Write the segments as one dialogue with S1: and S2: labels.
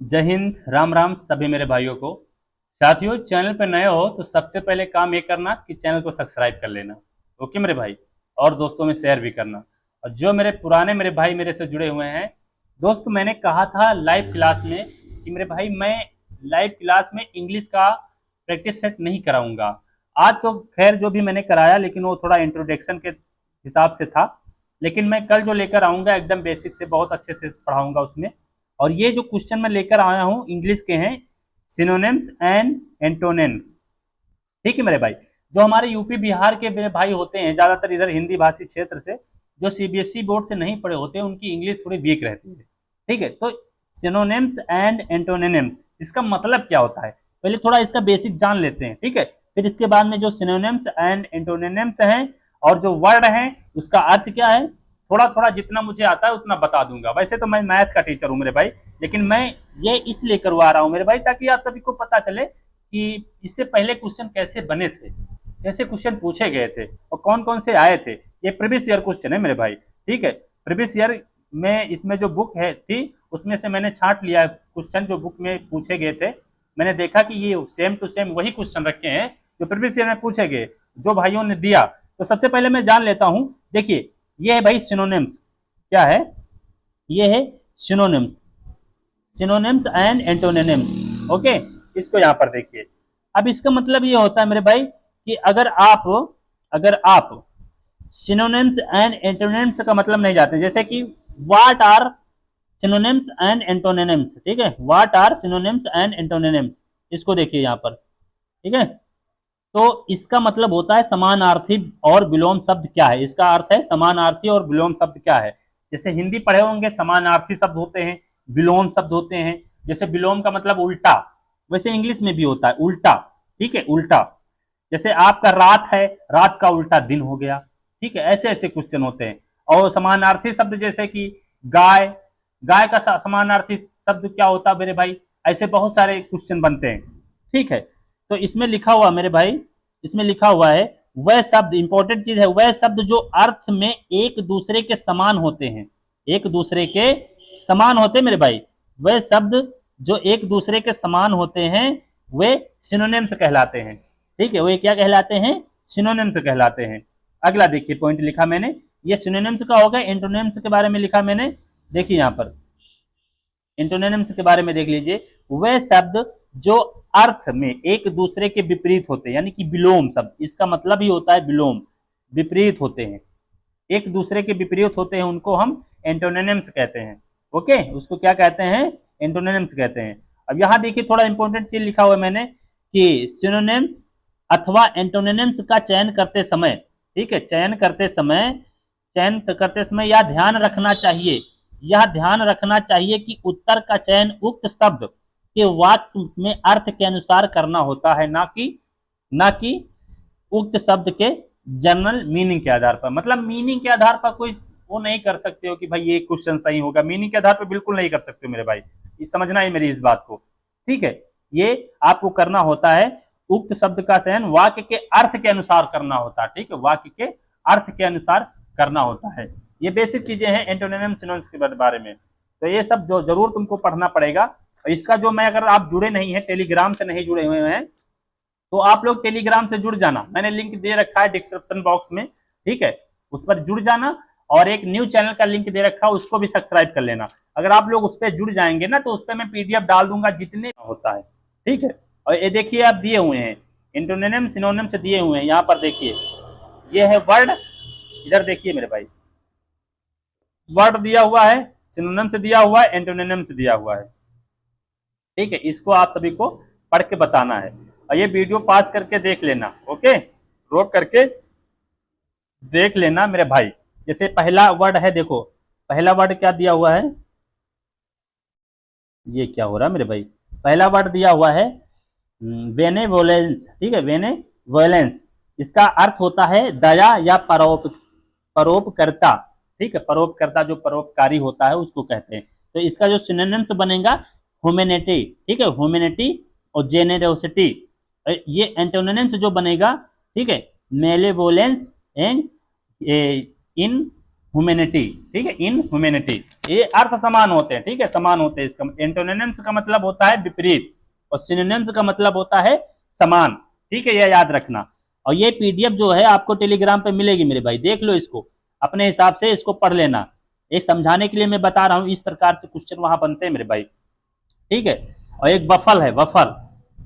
S1: जय हिंद, राम राम सभी मेरे भाइयों को। साथियों, चैनल पर नए हो तो सबसे पहले काम ये करना कि चैनल को सब्सक्राइब कर लेना। ओके मेरे भाई, और दोस्तों में शेयर भी करना। और जो मेरे पुराने मेरे भाई मेरे से जुड़े हुए हैं दोस्त, मैंने कहा था लाइव क्लास में कि मेरे भाई मैं लाइव क्लास में इंग्लिश का प्रैक्टिस सेट नहीं कराऊंगा। आज तो खैर जो भी मैंने कराया, लेकिन वो थोड़ा इंट्रोडक्शन के हिसाब से था। लेकिन मैं कल जो लेकर आऊंगा एकदम बेसिक से बहुत अच्छे से पढ़ाऊंगा उसमें। और ये जो क्वेश्चन मैं लेकर आया हूँ इंग्लिश के हैं, सिनोनिम्स एंड एंटोनिम्स। ठीक है मेरे भाई, जो हमारे यूपी बिहार के मेरे भाई होते हैं ज्यादातर इधर हिंदी भाषी क्षेत्र से, जो सीबीएसई बोर्ड से नहीं पढ़े होते हैं, उनकी इंग्लिश थोड़ी वीक रहती है। ठीक है, तो सिनोनिम्स एंड एंटोनिम्स इसका मतलब क्या होता है, पहले थोड़ा इसका बेसिक जान लेते हैं। ठीक है, फिर इसके बाद में जो सिनोनिम्स एंड एंटोनिम्स हैं और जो वर्ड हैं उसका अर्थ क्या है, थोड़ा थोड़ा जितना मुझे आता है उतना बता दूंगा। वैसे तो मैं मैथ का टीचर हूँ मेरे भाई, लेकिन मैं ये इसलिए करवा रहा हूँ मेरे भाई ताकि आप सभी को पता चले कि इससे पहले क्वेश्चन कैसे बने थे, कैसे क्वेश्चन पूछे गए थे और कौन कौन से आए थे। ये प्रीवियस ईयर क्वेश्चन है मेरे भाई। ठीक है, प्रीवियस ईयर में इसमें जो बुक है थी उसमें से मैंने छांट लिया क्वेश्चन जो बुक में पूछे गए थे। मैंने देखा कि ये सेम टू सेम वही क्वेश्चन रखे हैं जो प्रीवियस ईयर में पूछे गए, जो भाइयों ने दिया। तो सबसे पहले मैं जान लेता हूं। देखिए, ये है भाई सिनोनिम्स। क्या है? ये है synonyms, synonyms and antonyms. Okay, इसको यहां पर देखिए। अब इसका मतलब ये होता है मेरे भाई कि अगर आप सिनोनिम्स एंड एंटोनिम्स का मतलब नहीं जानते, जैसे कि what are synonyms and antonyms. ठीक है, what are synonyms and antonyms, इसको देखिए यहां पर। ठीक है, तो इसका मतलब होता है समानार्थी और विलोम शब्द क्या है। इसका अर्थ है समानार्थी और विलोम शब्द क्या है। जैसे हिंदी पढ़े होंगे, समानार्थी शब्द होते हैं, विलोम शब्द होते हैं। जैसे विलोम का मतलब उल्टा, वैसे इंग्लिश में भी होता है उल्टा। ठीक है, उल्टा। जैसे आपका रात है, रात का उल्टा दिन हो गया। ठीक है, ऐसे ऐसे क्वेश्चन होते हैं। और समानार्थी शब्द जैसे कि गाय, गाय का समानार्थी शब्द क्या होता है मेरे भाई, ऐसे बहुत सारे क्वेश्चन बनते हैं। ठीक है, तो इसमें लिखा हुआ मेरे भाई, इसमें लिखा हुआ है वह शब्द, इंपॉर्टेंट चीज है, वह शब्द जो अर्थ में एक दूसरे के समान होते हैं। एक दूसरे के समान होते हैं मेरे भाई, वह शब्द जो एक दूसरे के समान होते हैं वे सिनोनिम्स कहलाते हैं। ठीक है, वे क्या कहलाते हैं? सिनोनिम्स कहलाते हैं। अगला देखिए पॉइंट लिखा मैंने, ये सिनोनिम्स का होगा। एंटोनिम्स के बारे में लिखा मैंने, देखिए यहां पर एंटोनिम्स के बारे में देख लीजिए। वह शब्द जो अर्थ में एक दूसरे के विपरीत होते हैं, यानी कि विलोम शब्द, इसका मतलब ही होता है विलोम, विपरीत होते हैं, एक दूसरे के विपरीत होते हैं, उनको हम एंटोनिम्स कहते हैं। ओके, उसको क्या कहते हैं? एंटोनिम्स कहते हैं। अब यहां देखिए थोड़ा इंपॉर्टेंट चीज लिखा हुआ है मैंने कि सिनोनिम्स अथवा एंटोनिम्स का चयन करते समय, ठीक है, चयन करते समय यह ध्यान रखना चाहिए, यह ध्यान रखना चाहिए कि उत्तर का चयन उक्त शब्द के वाक्य में अर्थ के अनुसार करना होता है, ना कि उक्त शब्द के जनरल मीनिंग के आधार पर। मतलब मीनिंग के आधार पर कोई वो नहीं कर सकते हो कि भाई ये क्वेश्चन सही होगा, मीनिंग के आधार पर बिल्कुल नहीं कर सकते हो मेरे भाई। ये समझना है मेरी इस बात को। ठीक है, ये आपको करना होता है, उक्त शब्द का चयन वाक्य के अर्थ के अनुसार करना होता है। ठीक है, वाक्य के अर्थ के अनुसार करना होता है। ये बेसिक चीजें हैं एंटोनिम सिनोनिम्स के बारे में। तो ये सब जो जरूर तुमको पढ़ना पड़ेगा। इसका जो, मैं अगर आप जुड़े नहीं है, टेलीग्राम से नहीं जुड़े हुए हैं, तो आप लोग टेलीग्राम से जुड़ जाना। मैंने लिंक दे रखा है डिस्क्रिप्शन बॉक्स में। ठीक है, उस पर जुड़ जाना। और एक न्यू चैनल का लिंक दे रखा है, उसको भी सब्सक्राइब कर लेना। अगर आप लोग उस पर जुड़ जाएंगे ना, तो उस पर मैं पीडीएफ डाल दूंगा जितने होता है। ठीक है, और ये देखिए आप दिए हुए हैं एंटोनिम सिनोनिम से दिए हुए हैं। यहाँ पर देखिए, ये है वर्ड, इधर देखिए मेरे भाई, वर्ड दिया हुआ है, सिनोनिम से दिया हुआ है, एंटोनिम से दिया हुआ है। ठीक है, इसको आप सभी को पढ़ के बताना है। और ये वीडियो पास करके देख लेना। ओके, रोक करके देख लेना मेरे भाई। जैसे पहला वर्ड है, देखो पहला वर्ड क्या दिया हुआ है, ये क्या हो रहा है मेरे भाई, पहला वर्ड दिया हुआ है वेनेवोलेंस। ठीक है, वेनेवोलेंस, इसका अर्थ होता है दया या परोपकर्ता। ठीक है, परोपकर्ता जो परोपकारी होता है उसको कहते हैं। तो इसका जो सिनोनिम्स बनेगा ह्यूमैनिटी। ठीक है, ह्यूमैनिटी और जेनेरोसिटी। ये एंटोनिम्स जो बनेगा, ठीक है, मेलेवोलेंस एंड इन ह्यूमैनिटी, ठीक है, इन ह्यूमैनिटी, ये अर्थ समान होते हैं, ठीक है, समान होते हैं। इसका एंटोनिम्स का मतलब होता है विपरीत और सिनोनिम्स का मतलब होता है समान, ठीक है, यह याद रखना। और ये पीडीएफ जो है आपको टेलीग्राम पे मिलेगी मेरे भाई, देख लो इसको अपने हिसाब से, इसको पढ़ लेना। एक समझाने के लिए मैं बता रहा हूँ, इस प्रकार से क्वेश्चन वहां बनते हैं मेरे भाई, ठीक है। और एक बफल है, बफल,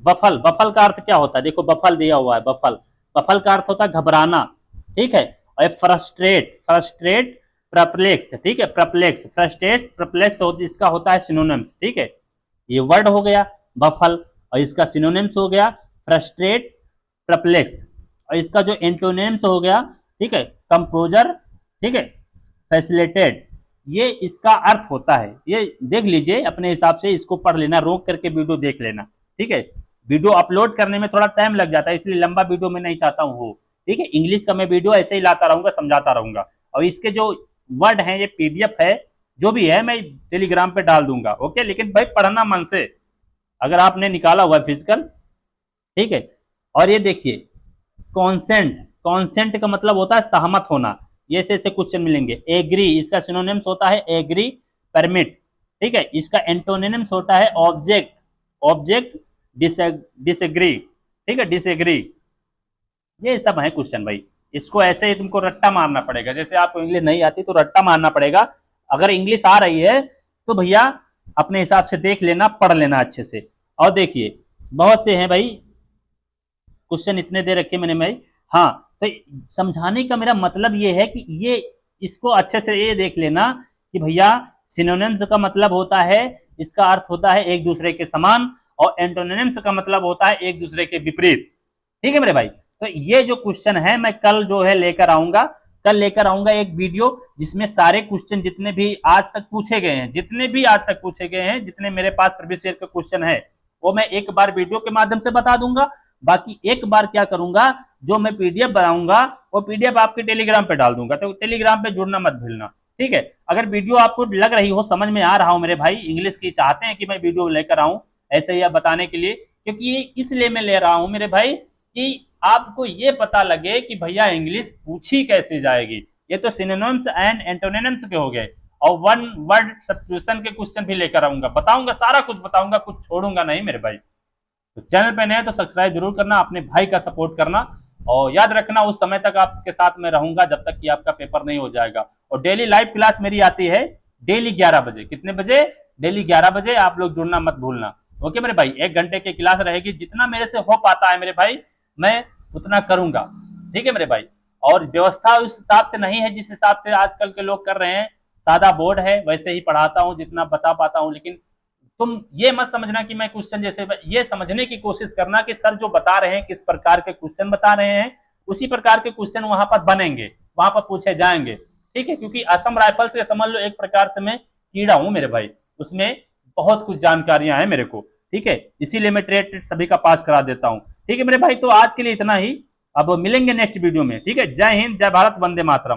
S1: बफल, बफल का अर्थ क्या होता है, देखो बफल दिया हुआ है, बफल, बफल का अर्थ होता है घबराना, ठीक है। और फ्रस्ट्रेट, फ्रस्ट्रेट, प्रप्लेक्स, ठीक है, प्रप्लेक्स, फ्रस्ट्रेट, प्रप्लेक्स इसका होता है सिनोनिम्स, ठीक है। ये वर्ड हो गया बफल और इसका सिनोनिम्स हो गया फ्रस्ट्रेट, प्रप्लेक्स। और इसका जो एंटोनिम्स हो गया, ठीक है, कंपोजर, ठीक है, फैसिलिटेट, ये इसका अर्थ होता है। ये देख लीजिए अपने हिसाब से, इसको पढ़ लेना, रोक करके वीडियो देख लेना, ठीक है। वीडियो अपलोड करने में थोड़ा टाइम लग जाता है, इसलिए लंबा वीडियो मैं नहीं चाहता हूँ हो, ठीक है। इंग्लिश का मैं वीडियो ऐसे ही लाता रहूंगा, समझाता रहूंगा। और इसके जो वर्ड है, ये पीडीएफ है, जो भी है मैं टेलीग्राम पे डाल दूंगा, ओके। लेकिन भाई पढ़ना मन से, अगर आपने निकाला हुआ फिजिकल, ठीक है। और ये देखिए कॉन्सेंट, कॉन्सेंट का मतलब होता है सहमत होना, ये ऐसे क्वेश्चन मिलेंगे। एग्री, इसका सिनोनिम्स होता है एग्री, परमिट, ठीक है। इसका एंटोनिम्स होता है ऑब्जेक्ट, ऑब्जेक्ट, डिसएग्री, ठीक है, डिसएग्री। ये सब है क्वेश्चन भाई, इसको ऐसे ही तुमको रट्टा मारना पड़ेगा, जैसे आपको इंग्लिश नहीं आती तो रट्टा मारना पड़ेगा। अगर इंग्लिश आ रही है तो भैया अपने हिसाब से देख लेना, पढ़ लेना अच्छे से। और देखिए बहुत से हैं भाई क्वेश्चन, इतने दे रखे मैंने भाई, हाँ। तो समझाने का मेरा मतलब ये है कि ये इसको अच्छे से ये देख लेना कि भैया सिनोनिम्स का मतलब होता है, इसका अर्थ होता है एक दूसरे के समान, और एंटोनिम्स का मतलब होता है एक दूसरे के विपरीत, ठीक है मेरे भाई। तो ये जो क्वेश्चन है मैं कल जो है लेकर आऊंगा, कल लेकर आऊंगा एक वीडियो जिसमें सारे क्वेश्चन जितने भी आज तक पूछे गए हैं, जितने भी आज तक पूछे गए हैं, जितने मेरे पास प्रीवियस ईयर का क्वेश्चन है, वो मैं एक बार वीडियो के माध्यम से बता दूंगा। बाकी एक बार क्या करूंगा, जो मैं पीडीएफ बनाऊंगा वो पीडीएफ आपके टेलीग्राम पे डाल दूंगा, तो टेलीग्राम पे जुड़ना मत भूलना, ठीक है। अगर वीडियो आपको लग रही हो, समझ में आ रहा हो मेरे भाई, इंग्लिश की चाहते हैं कि मैं वीडियो लेकर आऊं ऐसे ही बताने के लिए, क्योंकि इसलिए मैं ले रहा हूं मेरे भाई कि आपको ये पता लगे कि भैया इंग्लिश पूछी कैसे जाएगी। ये तो सिनोनिम्स एंड एंटोनिम्स के हो गए, और वन वर्ड सब्स्टिट्यूशन के क्वेश्चन भी लेकर आऊंगा, बताऊंगा, सारा कुछ बताऊंगा, कुछ छोड़ूंगा नहीं मेरे भाई। तो चैनल पे नए तो सब्सक्राइब जरूर करना, अपने भाई का सपोर्ट करना, और याद रखना उस समय तक आपके साथ में रहूंगा जब तक कि आपका पेपर नहीं हो जाएगा। और डेली लाइव क्लास मेरी आती है डेली 11 बजे, कितने बजे, डेली 11 बजे, आप लोग जुड़ना मत भूलना, ओके मेरे भाई। 1 घंटे की क्लास रहेगी, जितना मेरे से हो पाता है मेरे भाई मैं उतना करूंगा, ठीक है मेरे भाई। और व्यवस्था उस हिसाब से नहीं है जिस हिसाब से आजकल के लोग कर रहे हैं, सादा बोर्ड है, वैसे ही पढ़ाता हूं जितना बता पाता हूं। लेकिन तुम ये मत समझना कि मैं क्वेश्चन जैसे, ये समझने की कोशिश करना कि सर जो बता रहे हैं किस प्रकार के क्वेश्चन बता रहे हैं, उसी प्रकार के क्वेश्चन वहां पर बनेंगे, वहां पर पूछे जाएंगे, ठीक है। क्योंकि असम राइफल से समझ लो एक प्रकार से मैं कीड़ा हूं मेरे भाई, उसमें बहुत कुछ जानकारियां हैं मेरे को, ठीक है। इसीलिए मैं ट्रेड सभी का पास करा देता हूं, ठीक है मेरे भाई। तो आज के लिए इतना ही, अब मिलेंगे नेक्स्ट वीडियो में, ठीक है। जय हिंद, जय भारत, वंदे मातरम।